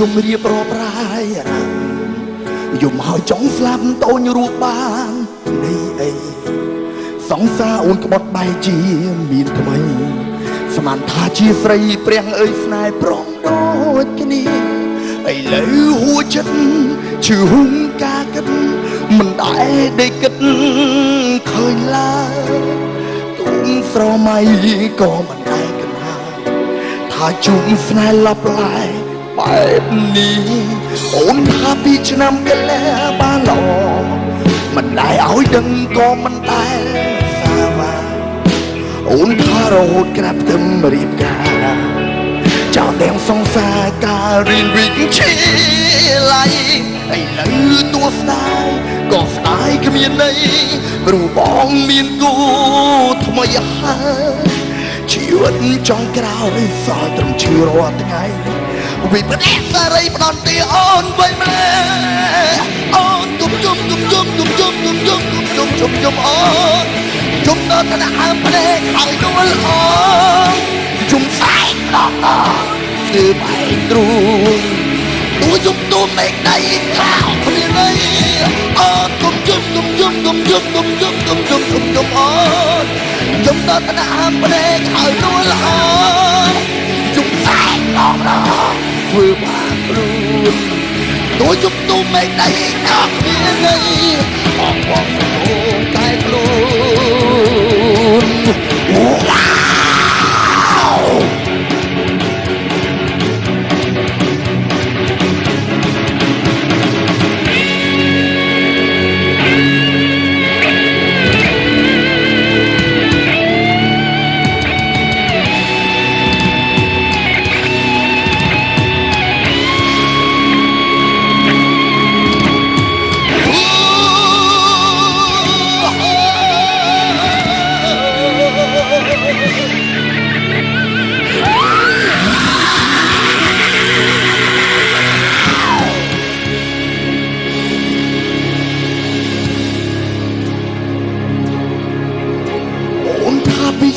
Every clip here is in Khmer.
ជំរាបរាប់រាយយំហើយចង់ស្លាប់តូនរួបបាននេះអីសង្សារអូនក្បត់បែកជាមានថ្មីស្មានថាជាស្រីព្រះអើយស្នេហ៍ព្រមដូចគ្នាឥឡូវហួចិត្តជឿហុំការគិតមិនដែលដេកគិតឃើញឡើយទុំស្រមៃក៏មិនដែលគិតថាជុំស្នេហ៍លប់ឡាយបែបនេះអូនថាពីឆ្នាំកលែបានល្អមិនដែលឲ្យដឹងក៏មិនដែលសាវាអូនថារហូតក្រាបទឹមរៀបការចោលទាំងសង្សារការរៀនវិជ្ជាឡៃឥឡូវទោះស្ដាយក៏ស្ដាយគ្មានន័យព្រោះបងមានគូថ្មីហើយជីវិតចង់ក្រោយសល់ត្រឹមឈឺរាល់ថ្ងៃវិបត្តិសារីផ្ដន់ទីអូនវិញម្លេះអូនគុំជុំអូនជុំដល់ឋានៈអើភ្នែកហើយនួលអូនជុំស្អែកដល់ស្ទើបែកទ្រូងទូជុំទូមេឃដៃកោគ្នាណៃអូនគុំជុំអូនជុំដល់ឋានៈអើភ្នែកហើយនួលអូនជុំស្អែកដល់ធ្វើបានរួនទូជុំទូមេឃដៃកោគ្នាណៃអបបងអូនតែខ្លួន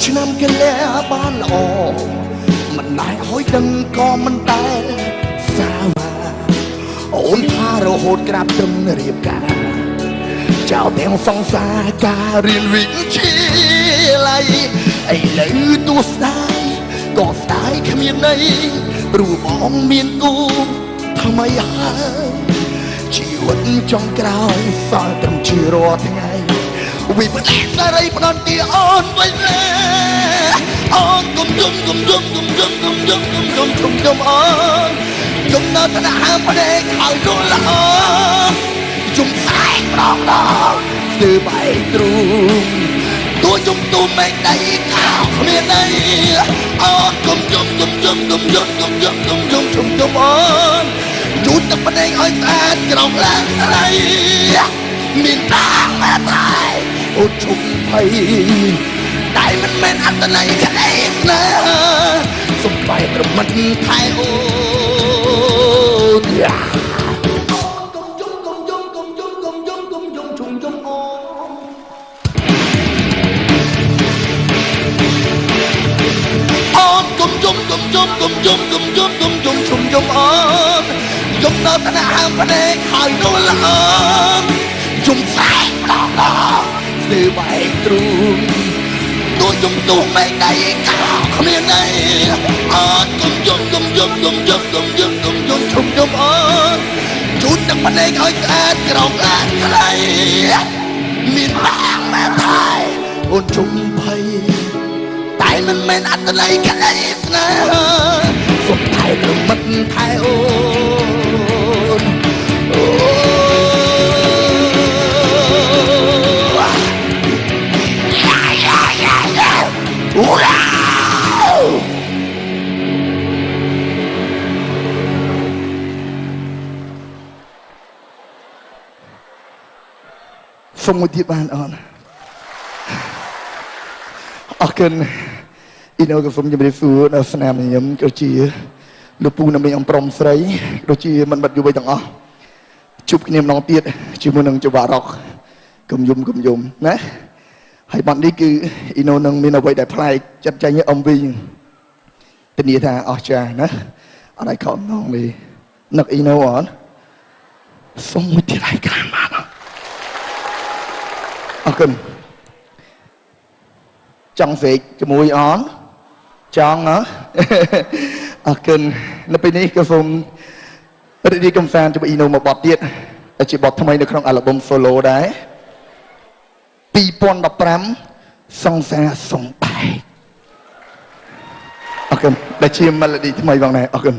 ឆ្នាំកលែបានល្អមិនណែឲ្យដឹងក៏មិនតែសាវាអូនថារហូតក្រាបត្រឹមរៀបការចោលទាំងសង្សារការរៀនវិជ្ជាឡៃឥឡូវទោះស្ដាយក៏ស្ដាយគ្មានន័យព្រោះបងមានគូថ្មីហើយជីវិតចង់ក្រោយសល់ត្រឹមជារាល់ថ្ងៃវិបត្តិសារីផ្ដន់ទីអូនវិញអូនគុំជុំអូនជុំដល់ឋានៈអើភ្នែកហើយនួលអូនជុំស្អែកដល់ស្ទើបែកទ្រូងទូជុំទូមេឃដៃកោគ្មានន័យអូនគុំជុំអូនជុំអូនជូតទឹកភ្នែកឲ្យស្អាតក្រោមឡើងស្រីមានតាម៉ែត្រៃអូនជុំភ័យតែមិនមែនអត្តន័យក្តីស្នេហាសំបែត្រមិនថែអូនគុំជុំអូនអូនគុំជុំអូនយំដល់ឋានៈអើភ្នែកហើយនួលអូនជុំស្អែកដល់ស្ទើបែកទ្រូងទូជុំទូមេឃដៃកោគ្មានន័យអូនគុំជុំអូនជុំអូនជូតទឹកភ្នែកឲ្យស្អាតក្រោមឡើងស្រីមានបាងម៉ែថៃអូនជុំភ័យតែមិនមែនអត្តន័យក្តីស្នេហាសុខថែក្រមិតថែអូនសុំមួយទៀតបានអូនអរគុណអ៊ីណូក៏សូមជម្រាបសួរដល់ស្នាមញញឹមក៏ជាលោកពូណាមីអំព្រំស្រីដូចជាមិនបាត់យុវទាំងអស់ជួបគ្នាម្ដងទៀតជាមួយនឹងចង្វាក់រ៉ុកគំយំណាហើយបទនេះគឺអ៊ីណូនឹងមានអ្វីដែលប្លែកចាត់ចែង MV ធានាថាអស្ចារ្យណាអត់ឲ្យខំនងទេ នឹកអ៊ីណូអត់សុំមួយទៀតឲ្យក្រានបានអរគុណចង់ស្រែកជាមួយអនចង់ហ៎អរគុណនៅពេលនេះក៏សូមរីករាយកំសាន្តជាមួយអ៊ីណូមួយបទទៀតដែលជាបទថ្មីនៅក្នុងអាល់ប៊ុម solo ដែរ2015សង្សារសំបែកអរគុណដែលជា melody ថ្មីបងដែរអរគុណ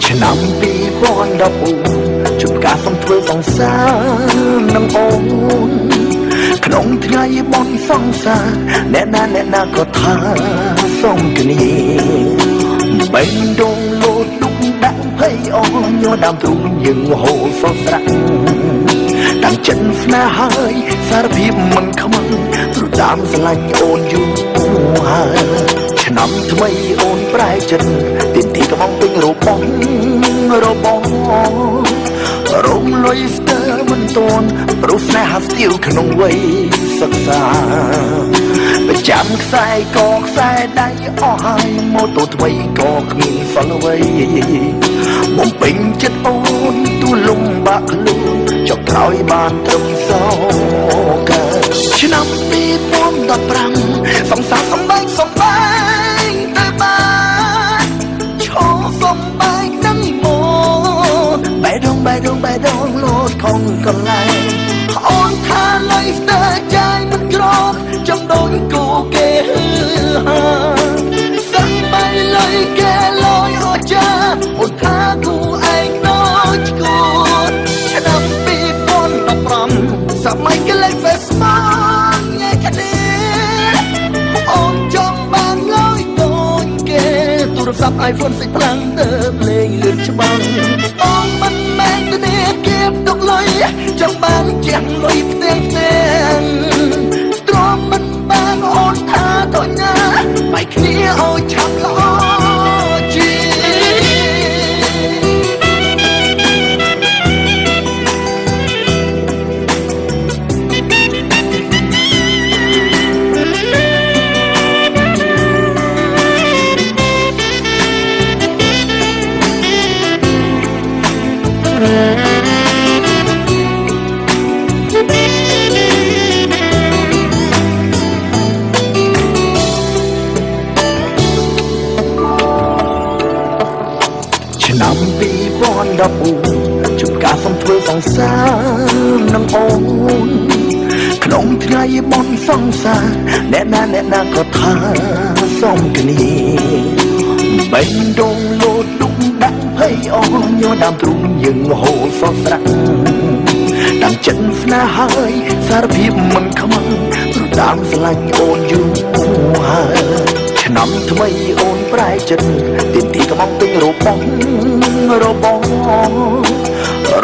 ឆ្នាំ2014ជួបការសំធ្វើសង្សារនឹងអូនក្នុងថ្ងៃបុណ្យសង្សារអ្នកណាក៏ថាសុំគ្នាបេះដូងលោតដុកដាក់ភ័យអស់ញ័រដើមទ្រូងយើងហូរសស្រាក់តាំងចិត្តស្នេហ៍ហើយសារភាពមិនខ្មាំងព្រោះតាមស្រឡាញ់អូនយូរហើយឆ្នាំថ្មីអូនប្រែចិត្តទីទីកំងពេញរបស់រំលុយស្ទើរមិនតន់ព្រោះស្នេហាស្ទាវក្នុងវ័យសិក្សាប្រចាំខ្សែកខ្សែដៃអស់ហើយម៉ូតូថ្មីក៏គ្មានសល់អ្វីបំពេញចិត្តអូនទូលំបាក់ខ្លួនចុកក្រោយបានត្រឹមសោកឆ្នាំ2015សង្សារសំបែកទៅបានឈោសំបែកនឹងមកបេះដូងលោតខំកន្លែងអូនថាលុយស្ទើរចាយមិនក្រចំដូចគូគេហាសឹងបីលុយគេលយអស់ចាអូនថាគូឯងដូចឈួតឆ្នាំ2015សម័យគេលេង Facebook ញ៉ែគ្នាអូនចង់បានលុយដូចគេទូរស័ព្ទ iPhone 6 ខ្លាំងទៅលេងលឿនច្បាស់អូនមិនមែនទេគេទុកលុយចង់បានជាងលុយផ្ទាំងទ្រាំមិនបានអូនថាទៅណាបែកគ្នាឲ្យឆាប់ល្អជាឆ្នាំ2014ជួបការសំធ្វើសង្សារនឹងអូនក្នុងថ្ងៃបុណ្យសង្សារអ្នកណាក៏ថាសុំគ្នាបេះដូងលោតដុកដាក់ភ័យអស់ញ័រដើមទ្រូងយើងហូរសស្រាក់តាំងចិត្តស្នេហ៍ហើយសារភាពមិនខ្មាំងព្រោះតាមស្រឡាញ់អូនយូរហើយឆ្នាំថ្មីអូនប្រែចិត្តទីទីកំងពេញរបស់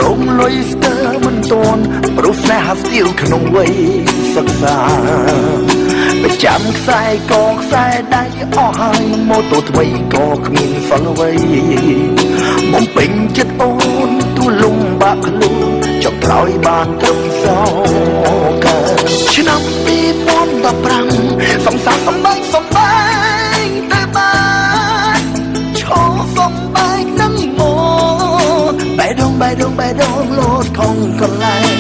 រំលុយស្ទើរមិនតន់ព្រោះស្នេហាស្ទាវក្នុងវ័យសិក្សាប្រចាំខ្សែកខ្សែដៃអស់ហើយម៉ូតូថ្មីក៏គ្មានសល់អ្វីបំពេញចិត្តអូនទូលំបាក់ខ្លួនចុកក្រោយបានត្រឹមសោកឆ្នាំ2015សង្សារសំបែកទៅបានឈោសំបែកនឹងមកបេះដូងលោតខំកន្លែង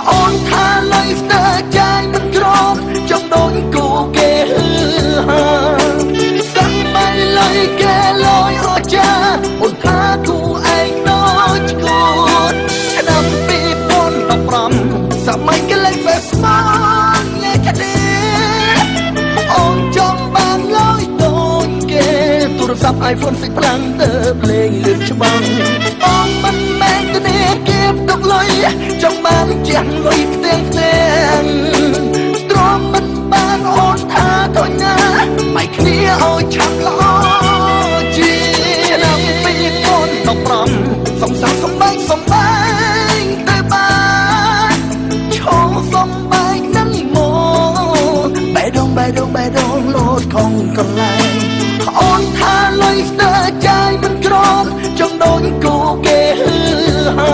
អូនថាលុយស្ទើរចាយមិនក្រចំដូចគូគេហាសឹងបីលុយគេលយអស់ចាអូនថាគូឯងដូចឈួតឆ្នាំ2015សម័យគេលេង Facebook ញ៉ែគ្នាអូនចង់បានលុយដូចគេទូរស័ព្ទ iPhone 6 พลังเติบเลงลืมฉบังมองมันแม่งตัวเนี้ยเก็บดอกลอยจังบ้านเจียงลอยเตียงเตียงตรอมมันบ้านโอนท่าถอยหน้าไม่เคลียเอาชับล้อจีนำไปก้นตบปรำสองสาวสมบัยสมบัยแต่บ้านโชว์สมบัยนั่งโมใบดงโลดของกันไลโอนท่าลอยเตอใจมันกรอนจงโดนกูเกฮือหา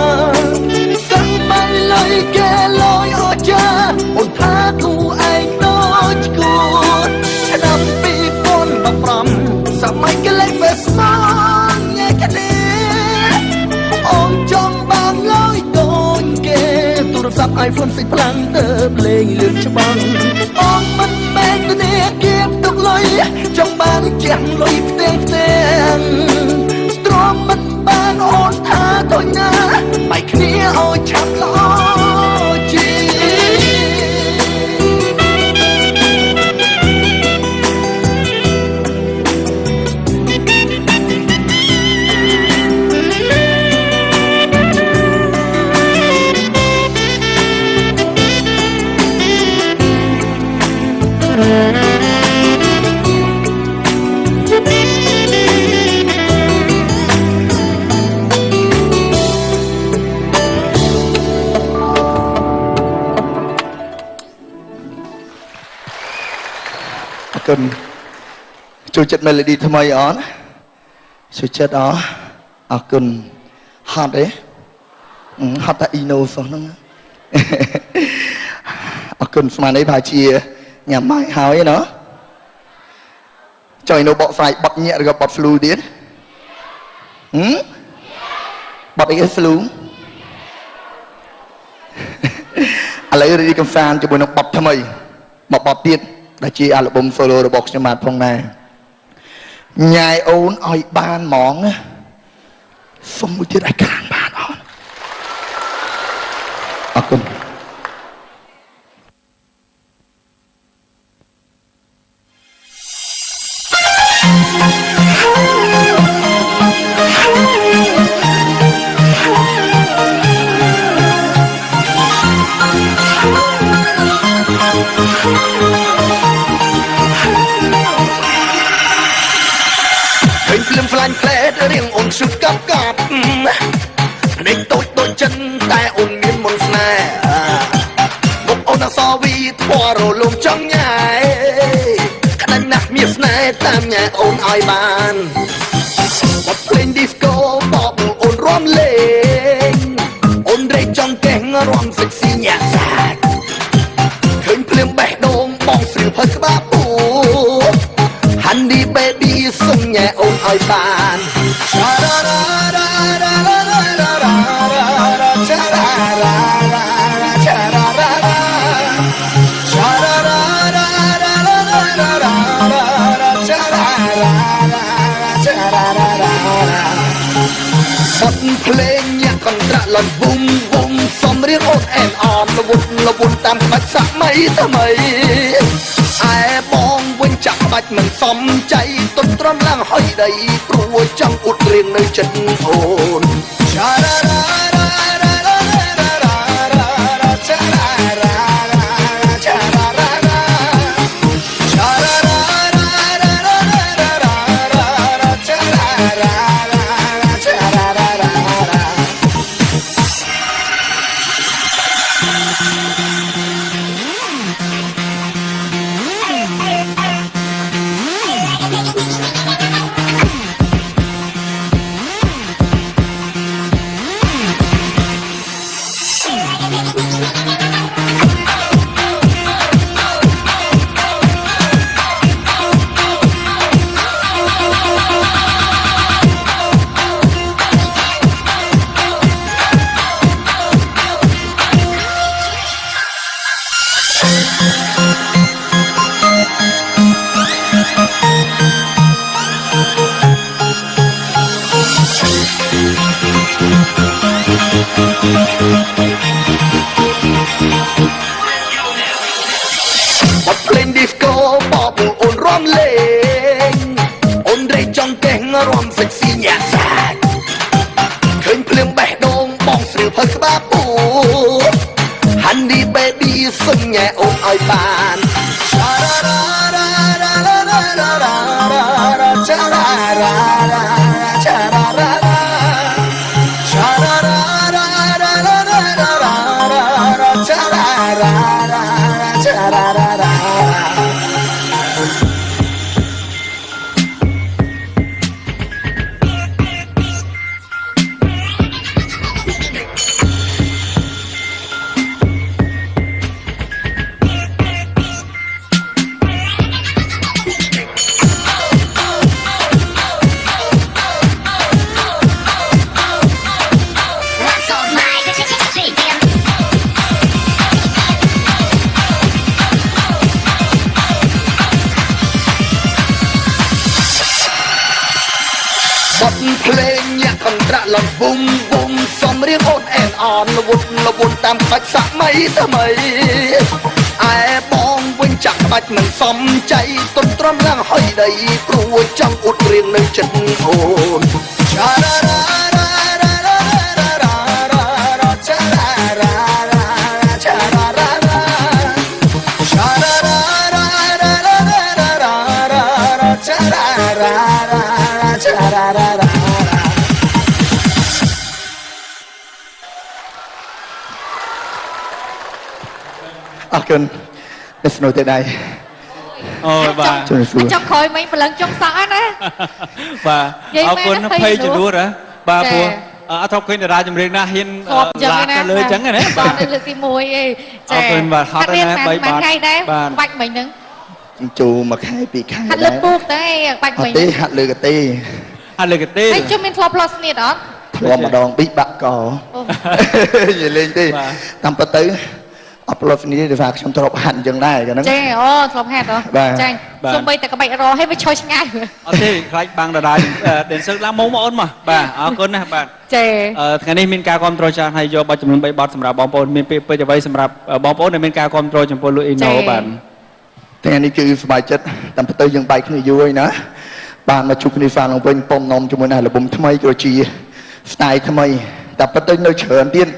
สั่งไปเลยแกลอยออกจ้าโอนท่ากูไอ้น้อยกูฉันนำปีปนมาปรำสมัยกันเลยเฟสมอนไงกันเนี่ยโอนจองบางลอยโดนเกโทรศัพท์ iPhone 10 พลังเติบเลงลืมฉบังโอนมันแม่งตัวเนี้ยเก็บดอกลอยจังบ้านเจียงลอยเตียงเตียงตรอมมันบ้านโอนท่าถอยหน้าไปเคลียเอาชับล้อจีcần chú chất melody tham ai on chú chất đó cần hot đấy hot tại ino sao nó cần mà đấy bài chia nhà máy hào ấy nó trời nó bọ phải bọt nhẹ gặp bọt flu điên bọt cái flu lấy đi cầm fan cho bọn nó bọt tham ai bọt tiền đã chia album solo box cho mặt phong này nhai ôn oi ban món xong một chiếc đại càng bàn on con phim phim phim riêng ôn sụp cắp cặp để tôi chân tay ôn miên môn nè một ôn đang so vi thua rồi lùm trong nhà khả năng nát miệt nè tam nhà ôn ai bàn một plane disco bỏ bộ ôn rom lên ôn đây trong keng rom sexy nhạc sạc khơi phim bẻ đôm bong sừ hơi các bác bù Honey baby sung nhẹ ôm ai bàn bật lên nhạc còn trả lần bum bum xóm riêng ôn em on là buồn tam bạch sắc mấy ta mấy ai bong quên chặt bạch mình xóm cháy tuần tròn lang hơi đầy cua trong ụt riêng nơi chân ồn nhẹ dài khơi phim bẻ đôn bong sườn phơi ba bù honey baby sưng nhẹ ôm ai bànเพลงอยากคนตระลำบุ้มบุ้มสมเรียกโอนแอนอ่อนละวุ่นตามปัจสักไม่ทำไมไอ้บองวิ่งจักปัจมันสมใจต้นตรมล่างห้อยใดกลัวจังอุดเรียงในจันโอนชาดาดาดาดาดาดาดาดาชาดาดาดาชาดาดาดาชาดาดาดาดาดาดาดาชาดาดาดาชาดาดาดาអរគុណអ្នកស្នូទៅដែរអូបាទចង់ក្រោយមិញប្រឡឹងចង់សក់ណាបាទអរគុណភ័យជំនួសបាទព្រោះអត់ធ្លាប់ឃើញតារាចម្រៀងណាហ៊ានឡាកទៅលើអញ្ចឹងណាបាទលើកទី1ឯងចាអរគុណបាទហត់ណាស់3បាទថ្ងៃដែរបាច់មិញហ្នឹងចូលមួយខែពីរខែហាត់លើពូកទៅបាច់មិញទេហាត់លើកទេហាត់លើកទេហើយជុំមានធ្លាប់ផ្លោះស្នៀតអត់ធ្លាប់ម្ដងពីរបាក់កនិយាយលេងទេតាមពិតទៅអប្លុតនេះទេថាខ្ញុំធ្លាប់ហាត់អញ្ចឹងដែរចឹងហ្នឹងចាអូធ្លាប់ហាត់ហ៎ចាសូម្បីតែក្បាច់រឲ្យវាឆយឆ្ងាយអត់ទេខ្លាចបាំងដដែលដេនសើឡើងមកអូនមកបាទអរគុណណាស់បាទចាថ្ងៃនេះមានការគ្រប់គ្រងច្រើនហើយយកបទចំនួន3បទសម្រាប់បងប្អូនមានពេលពេចអ្វីសម្រាប់បងប្អូនដែលមានការគ្រប់គ្រងចំពោះលោកអ៊ីណូបាទថ្ងៃនេះគឺសប្បាយចិត្តតាមពិតទៅយើងបែកគ្នាយូរហើយណាបានមកជួបគ្នាហ្វាឡើងវិញប៉ុមនំជាមួយនឹងអាល់ប៊ុមថ្មីក៏ជា style ថ្មីតែពិតទៅនៅច្រើនទៀត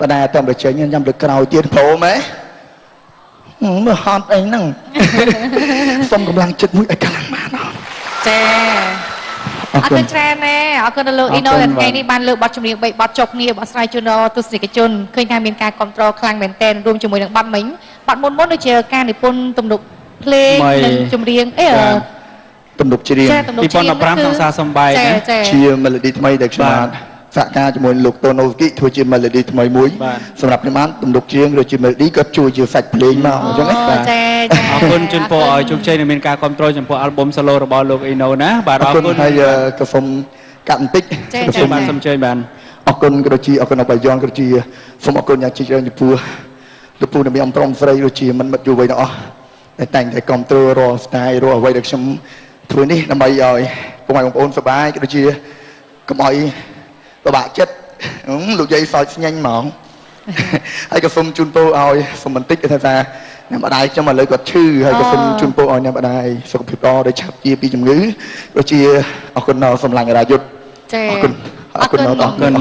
ប៉ុន្តែតាមតែចេញញ៉ាំលើក្រោយទៀតព្រមហ៎មើលហត់អីហ្នឹងសុំកម្លាំងចិត្តមួយឲ្យខ្លាំងបានចាអរគុណច្រើនណាស់អរគុណដល់លោកអ៊ីណូដែលថ្ងៃនេះបានលើកបទចម្រៀង3បទចុះគ្នាបស្រាយជូនដល់ទស្សនិកជនឃើញថាមានការគ្រប់គ្រងខ្លាំងមែនទែនរួមជាមួយនឹងបទមិញបទមុនដូចជាការនិពន្ធទំនុកភ្លេងនិងចម្រៀងទំនុកច្រៀង2015សង្សារសំបែកជា melody ថ្មីដែលខ្ញុំបានសហការជាមួយលោកតូណូគីធ្វើជា melody ថ្មីមួយសម្រាប់ខ្ញុំបានទំនុកច្រៀងឬជា melody ក៏ជួយជាសាច់ភ្លេងមកអញ្ចឹងណាបាទចាអរគុណជូនពរឲ្យជោគជ័យនិងមានការគ្រប់គ្រងចំពោះ album solo របស់លោកអ៊ីណូណាបាទអរគុណហើយក៏សូមកាត់បន្តិចសូមបានសូមជើញបានអរគុណក៏ដូចជាអរគុណអបយ័នក៏ដូចជាសូមអរគុណយ៉ាងជ្រាលជ្រៅចំពោះលោកពូដែលមានអំព្រមស្រីដូចជាមិនមិត្តយូរវ័យទាំងអស់តែតែងតែគ្រប់គ្រងរាល់ style រាល់អ្វីដែលខ្ញុំធ្វើនេះដើម្បីឲ្យពុកម៉ែបងប្អូនសប្បាយក៏ដូចជាកុំឲ្យពិបាកចិត្តលោកយាយសើចស្ញាញ់ហ្មងហើយក៏សូមជូនពរឲ្យសូមបន្តិចថាអ្នកម្ដាយខ្ញុំឥឡូវគាត់ឈឺហើយក៏សូមជូនពរឲ្យអ្នកម្ដាយសុខភាពល្អដែលឆាប់ជាពីជំងឺដូចជាអរគុណដល់សម្លាញ់រាយុទ្ធចាអរគុណអរគុណដល់អរគុណ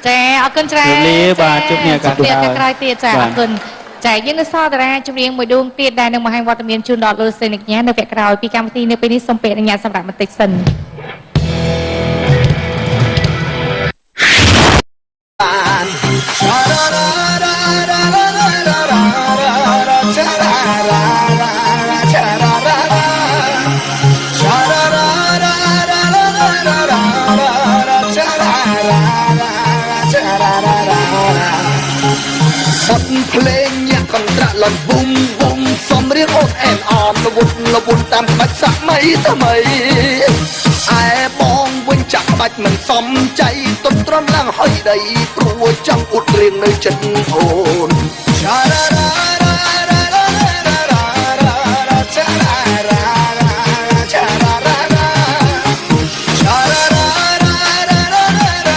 ចាអរគុណច្រើនបាទជួបគ្នាឱកាសក្រោយទៀតចាអរគុណចាយើងនៅសល់តារាចម្រៀងមួយដួងទៀតដែលនឹងបង្ហាញវត្តមានជូនដល់លោកសេនិកញ្ញានៅវគ្គក្រោយពីកម្មវិធីនៅពេលនេះសូមពេលអនុញ្ញាតសម្រាប់បន្តិចសិនភ្លេងញាក់កន្ត្រាក់លំវុំវុំសំរៀងអូនអែនអនលวุ่នតាមក្បាច់សម័យថ្មីឯបងវិញចាក់ក្បាច់មិនសមใจទន់ទ្រាំឡើងហុយដីព្រោះចង់អ៊ុតរៀងនៅចិត្តអូនចារ៉ារ៉ារ៉ារ៉ារ៉ារ៉ារ៉ាចារ៉ារ៉ាចារ៉ារ៉ាចារ៉ារ៉ា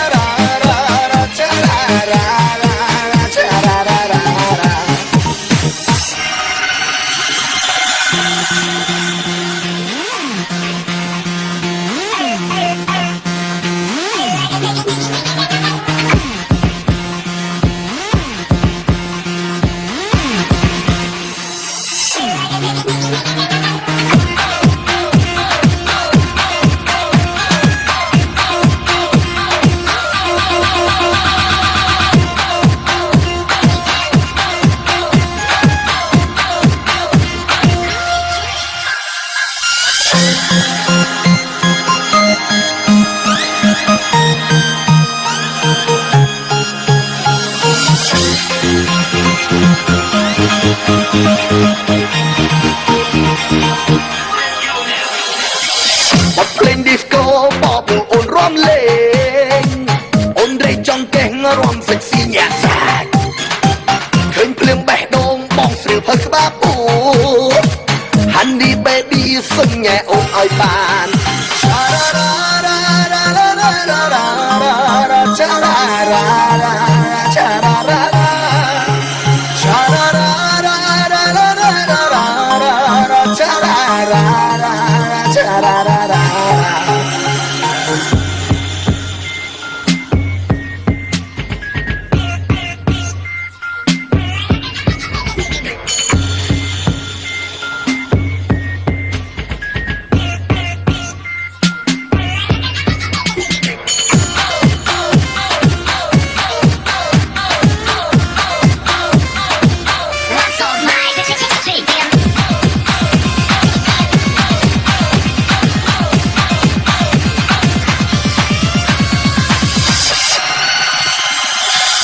บทเพลงดิสโก้บอกมือโอนร่วมเลงโอนได้จังเก่งร่วมเซ็กซี่แย่แสกเคยเพลียงแบกโดงมองเสือเพิ่งกบ้าปูฮันดี้เบบี้ซึ่งแง่โอนอ้อยบานชาลาลาลาลาลาลาลาลาชาลาลาลาชาลาลาลาชาลาลาลาลาลาลาลาลาชาลาลาลาชาลาลาลา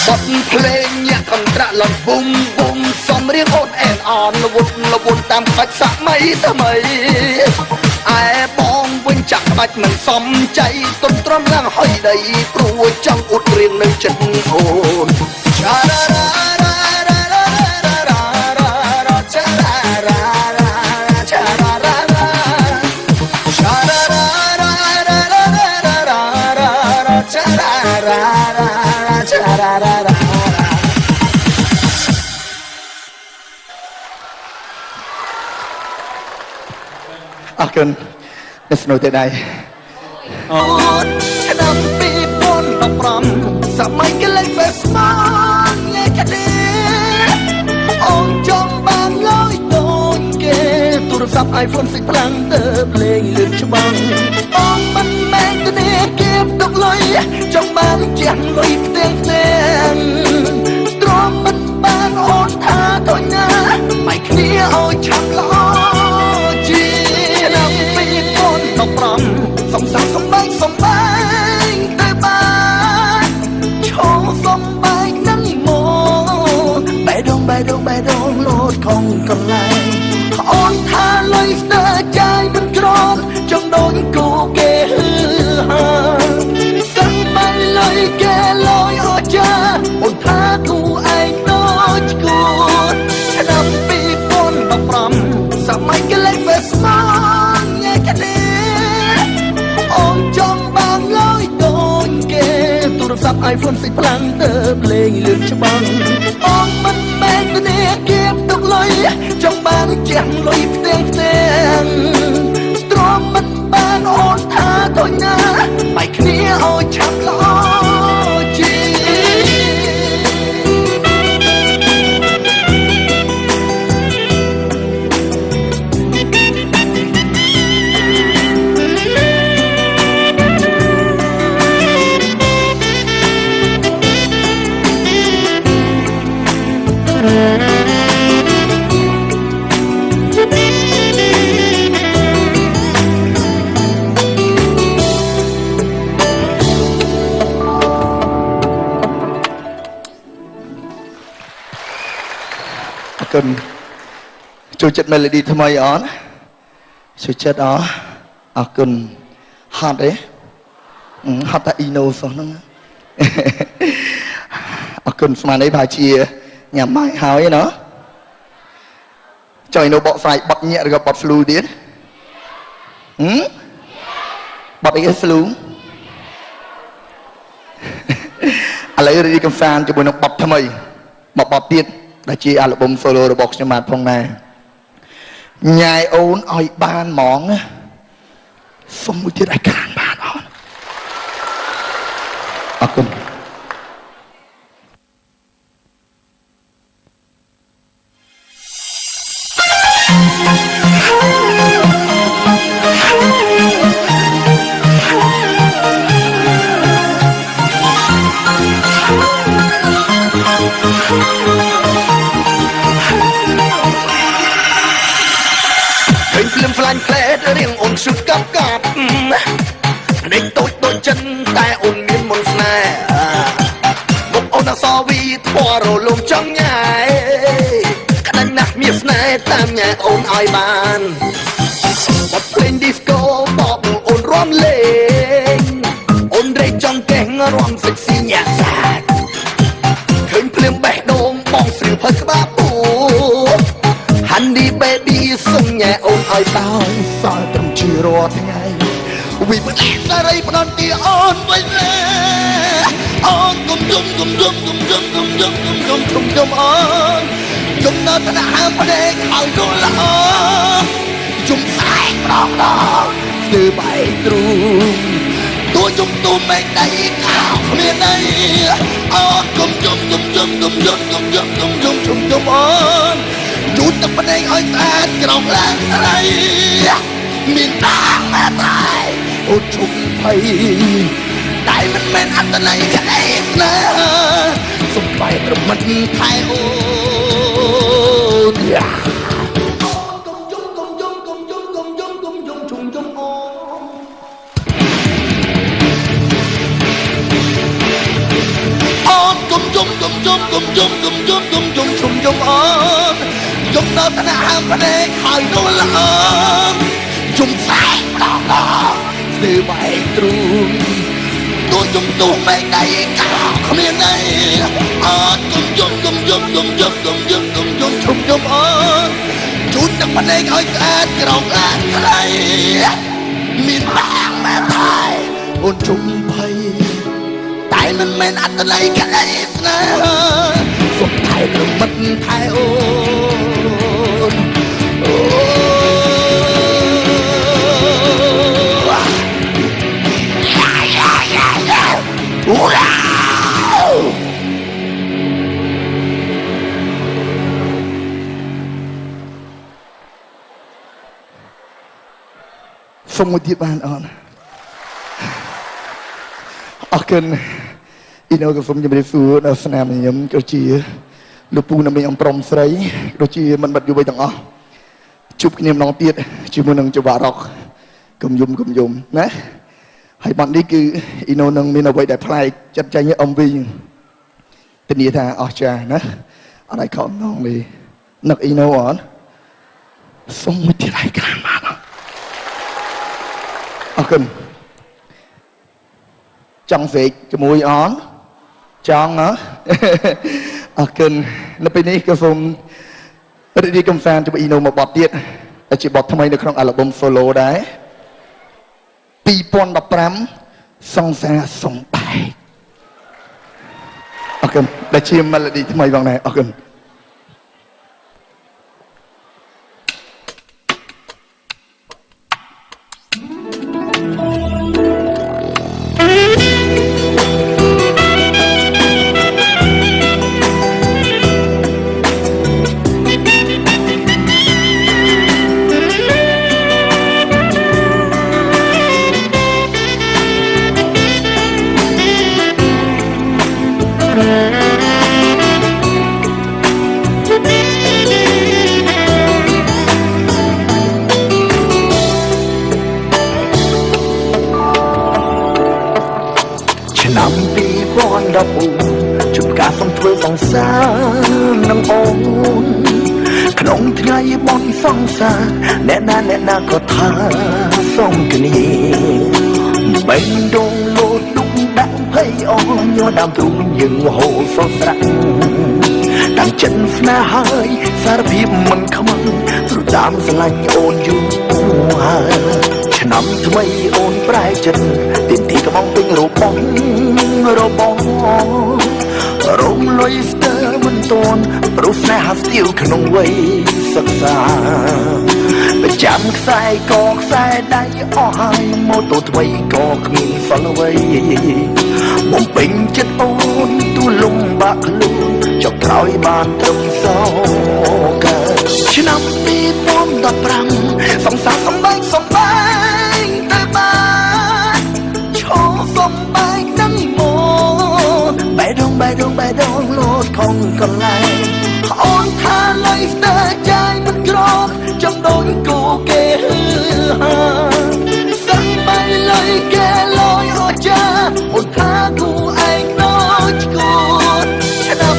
บทเพลงอยากคนตระลำบุ้มบุ้มสมเรียกโอนแอนอ่อนละวุ่นตามปัจสะไม่ทำไมไอ้บองวิ่งจักบัดมันสมใจต้นตรมล่างห้อยใดปลัวจังอุดเรียงในจันโอนชาลาลาลาลาลาลาลาลาชาลาลาลาชาลาลาลาชาลาลาลาลาลาลาลาชาลาลาลาชาลาลาลาអរគុណអ្នកស្នូទៅដែរឆ្នាំ2015សម័យកលេសហ្វេសមកលេខនេះអូនចង់បានលយដូចគេទូរស័ព្ទ iPhone សិចខ្លាំងទៅភ្លេងលឿនច្បាស់អូនមិនមែនទៅនេះគេទុកលុយចង់បានជាងលុយផ្ទាំងទ្រាំមិនបានអូនថាទៅណាបែកគ្នាឲ្យឆាប់ល្អជាឆ្នាំ2015សំសាសំបែកសំបែកតែបានឈោសំបែកនឹងមកបែដងលោតខំកន្លែងអូនថាលុយស្ទើរចាយមិនក្រនចង់ដូចគូគេហឺហាសិនមិនលុយគេលយអស់ចាអូនថាគូឯងដូចគូឆ្នាំ2015សម័យកលេសហ្វេសមកញ៉ែកនេះអូនចង់បានលយដូចគេទូរស័ព្ទ iPhone សិចខ្លាំងទៅភ្លេងលឿនច្បាស់អូនមិនមែនទៅនេះគេទុកលុយចង់បានជាងលុយផ្ទាំងទ្រាំមិនបានអូនថាទៅណាបែកគ្នាឲ្យឆាប់ល្អជាគុណចូលចិត្ត melody ថ្មីអត់ចូលចិត្តអត់អរគុណហត់ទេហត់តែ Ino សោះហ្នឹងអរគុណស្មានអីបើជាញ៉ាំបាយហើយណាចុយនៅបកស្រាយបត់ញាក់ឬក៏បត់ flu ទៀតបត់អីគេ flu ឥឡូវរីកកំសាន្តជាមួយនឹងបត់ថ្មីមកបត់ទៀតដែលជាអាល់ប៊ុម solo របស់ខ្ញុំបាទផងដែរញ៉ាយអូនឲ្យបានហ្មងសុំមួយទៀតឲ្យខានបានអត់អរគុណរៀងអូនឈឹកកាប់ដេកតូចដូចចិនតែអូនមានមុនស្នេហ៍ ដោយសល់ត្រឹមជារាល់ថ្ងៃវិបត្តិសេរីផ្ដន់ទីអូនវិញអូនគុំយំអូនយំនៅថ្នាក់ហាមផ្ដេកហើយយល់ល្អយំស្អែកម្ដងស្ទើបែកទ្រូងទួយំទូមេឃដៃខោគ្មានអីអូនគុំយំអូនយូរទឹកភ្នែកឲ្យស្អាតក្រោមឡើងស្រីមានតាំងម៉ែតែអូនជុំភ័យតែមិនមែនអត្តន័យក្តីស្នេហ៍សុំបែត្រមិនថែអូនគុំយំអូនអូនគុំយំអូនយំនៅថ្នាក់ហាមផ្នែកហើយនោះល្អយំស្អែកម្ដងស្ទើបែកទ្រូងទួយំទូមេឃដៃខោគ្មានអីអូនគុំយំអូនយូរទឹកភ្នែកឲ្យស្អាតក្រោមឡើងស្រីមានតាំងម៉ែថៃអូនជុំភ័យតែមិនមែនអត្តន័យក្តីស្នេហ៍សុំថែប្រមិតថែអូនសុំមួយទៀតបានអូនអរគុណអ៊ីណូក៏សូមជម្រាបសួរដល់ស្នាមញញឹមក៏ជាលោកពូនិងមីអំប្រុសស្រីដូចជាមិនបាត់យុវទាំងអស់ជួបគ្នាម្ដងទៀតជាមួយនឹងចង្វាក់រ៉ុកកុំយំណាហើយបទនេះគឺអ៊ីណូនឹងមានអ្វីដែលប្លែកចាត់ចែង MV ធានាថាអស្ចារ្យណាអត់ឲ្យខំនងនេះនឹកអ៊ីណូអត់សូមមួយទៀតឲ្យខ្លាំងបានអរគុណចង់ស្រែកជាមួយអនចង់ហ៎អរគុណនៅពេលនេះក៏សូមរីករាយកំសាន្តជាមួយអ៊ីណូមួយបទទៀតដែលជាបទថ្មីនៅក្នុងអាល់ប៊ុម solo ដែរ2015សង្សារសំបែកអរគុណដែលជា melody ថ្មីផងដែរអរគុណឆ្នាំ2014ជួនកាលសូមធ្វើសង្សារនឹងអូនក្នុងថ្ងៃបន់សង្សារអ្នកណាក៏ថាសូមគ្នាបេះដូងលោតទុកដាក់ភ័យអស់ញ័រដើមទ្រូងយើងហូរសស្រាក់តាំងចិត្តស្នេហ៍ហើយសារភាពមិនខ្មាំងព្រោះតាមស្រឡាញ់អូនយូរហើយឆ្នាំថ្មីអូនប្រែចិត្តទីនទីកំងពេញរបស់រំលុយស្ទើរមិនតន់ព្រោះស្នេហាស្ទៀវក្នុងវ័យសិក្សាប្រចាំខ្សែកខ្សែដៃអស់ហើយម៉ូតូថ្មីក៏គ្មានសល់អ្វីបំពេញចិត្តអូនទូលំបាក់ខ្លួនចុកក្រោយបានត្រឹមសោកឆ្នាំ2015សង្សារសំបែកតែបានឈោសំបែកនឹងមកបែដងលោតខំកន្លែងអូនថាលុយស្ទើរចាយមិនក្រចំដូចគូគេសឹងបីលុយគេលុយអស់ចាអូនថាគូឯងដូចគូឆ្នាំ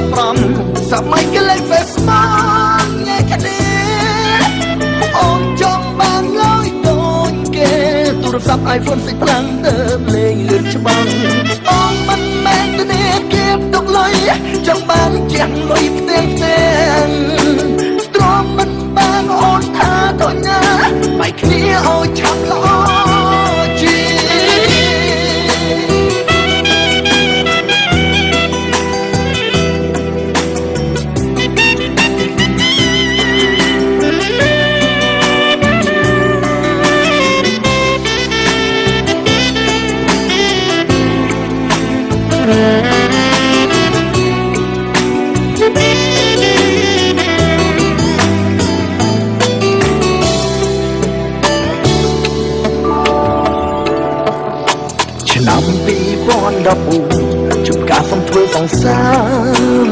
2015សម័យគេលេង Facebook ញ៉ៃគ្នាអូនចង់បានលុយដូចគេទូរស័ព្ទ iPhone សិចខ្លាំងទៅលេងលឿនច្បាស់អូនមិនមែនទៅនេះគេទុកលុយចង់បានជាងលុយផ្ទាំងទ្រាំមិនបានអូនថា 2014ជួបការសំធ្វើសង្សារ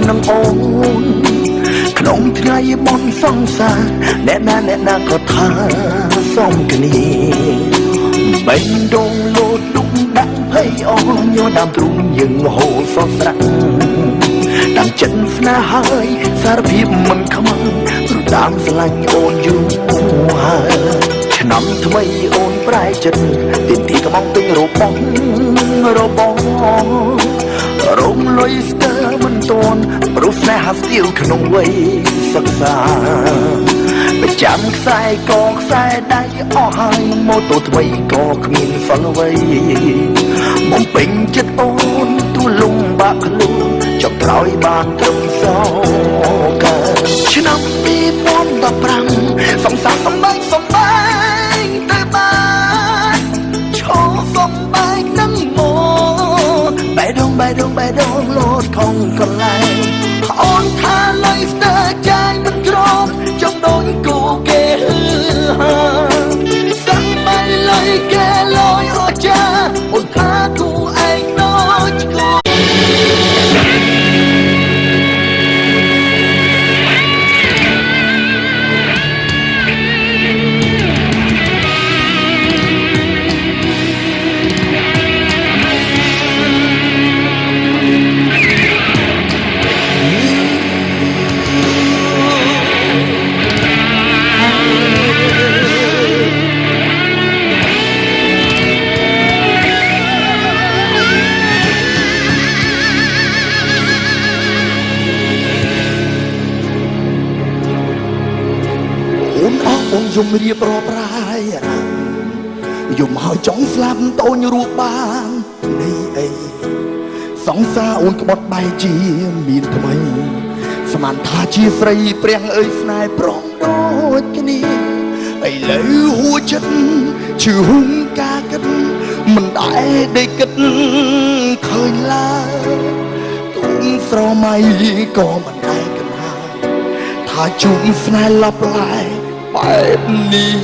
នឹងអូនក្នុងថ្ងៃបន់សង្សារអ្នកណាក៏ថាសំគ្នាបេះដូងលោតទុកដាក់ភ័យអស់ញ័រដើមទ្រូងយើងហូរសស្រាក់តាំងចិត្តស្នេហ៍ហើយសារភាពមិនខ្មាំងព្រោះតាមស្រឡាញ់អូនយូរហើយឆ្នាំថ្មីអូនប្រែចិត្តទាមទារកំងពេញរបស់រំលុយស្ទើរមិនតន់ព្រោះស្នេហាស្ទៀវក្នុងវ័យសិក្សាប្រចាំខ្សែកខ្សែដៃអស់ហើយម៉ូតូថ្មីក៏គ្មានសល់អ្វីបំពេញចិត្តអូនទូលំបាក់ខ្លួនចុងក្រោយបានត្រឹមសោកឆ្នាំ2015សង្សារសំបែងទៅបានឈោសំបែងនឹងមកបេះដូងលោតខំកន្លែងអូនថាលុយស្ទើរចាយមិនក្រមចង់ដូចគូគេសំបែងលុយគេលយអស់ចាអូនថាគូឯងដូចគូអូនយំរៀបរាប់រាយយំហើយចង់ស្លាប់តូនរស់បាននេះអីសង្សារអូនក្បត់បែកជាមានថ្មីស្មានថាជាស្រីព្រះអើយស្នេហ៍ព្រមដូចគ្នាឥឡូវហួចិត្តជឿហុងការគិតមិនដែលដេកគិតឃើញឡើយទូងស្រមៃក៏មិនដែលគិតថាជួបស្នេហ៍លប់ឡាយបែបនេះ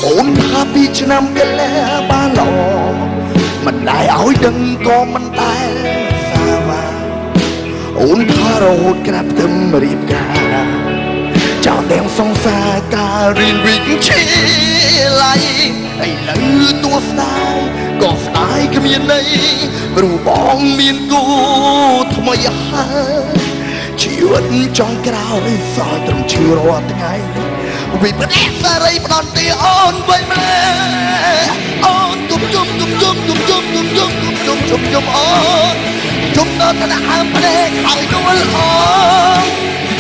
អូនថាពីឆ្នាំកលែបានល្អមិនដែលឲ្យដឹងក៏មិនដែលសាវាអូនថារហូតក្រាបទឹមរៀបការចោលទាំងសង្សារការរៀនវិជ្ជាឡៃឥឡូវទោះស្ដាយក៏ស្ដាយគ្មានន័យព្រោះបងមានគូថ្មីហើយជីវិតចង់ក្រោយសល់ត្រឹមឈឺរាល់ថ្ងៃវិបត្តិសារីផ្ដន់ទីអូនវិញម្លេះអូនជុំអូនជុំដល់ថ្នាក់ហើមភ្នែកហើយដួលអូន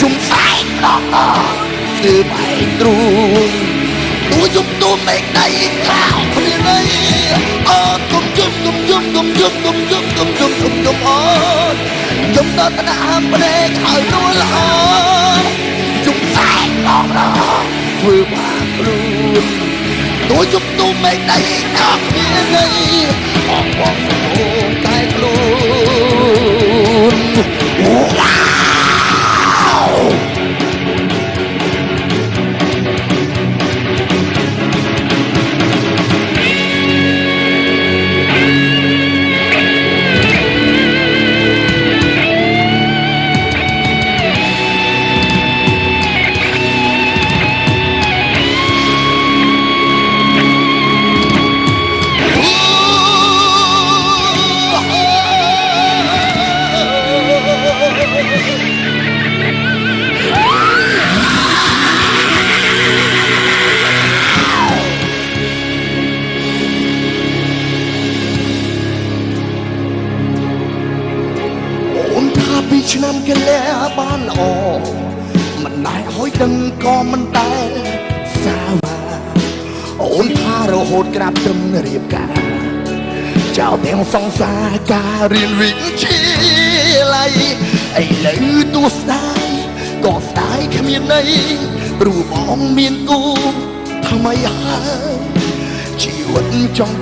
ជុំស្អែកដល់ស្ទើបែកទ្រូងទូជុំទូមេឃដៃក្លោគ្នាណៃអូនជុំអូនជុំជុំដល់ថ្នាក់ហើមភ្នែកហើយដួលអូនជុំស្អែកដល់ធ្វើបានខ្លួនទូជុំទូមេឃដៃក្លោគ្នាណៃអបបងអូនតែខ្លួនវ៉ាវឆ្នាំកលែបានល្អមិនដែលឲ្យដឹងក៏មិនដែលសាវាអូនថារហូតក្រាបត្រឹមរៀបការចោលទាំងសង្សារការរៀនវិជ្ជាឡៃឥឡូវទោះស្ដាយក៏ស្ដាយគ្មានន័យព្រោះបងមានគូថ្មីហើយជីវិតចង់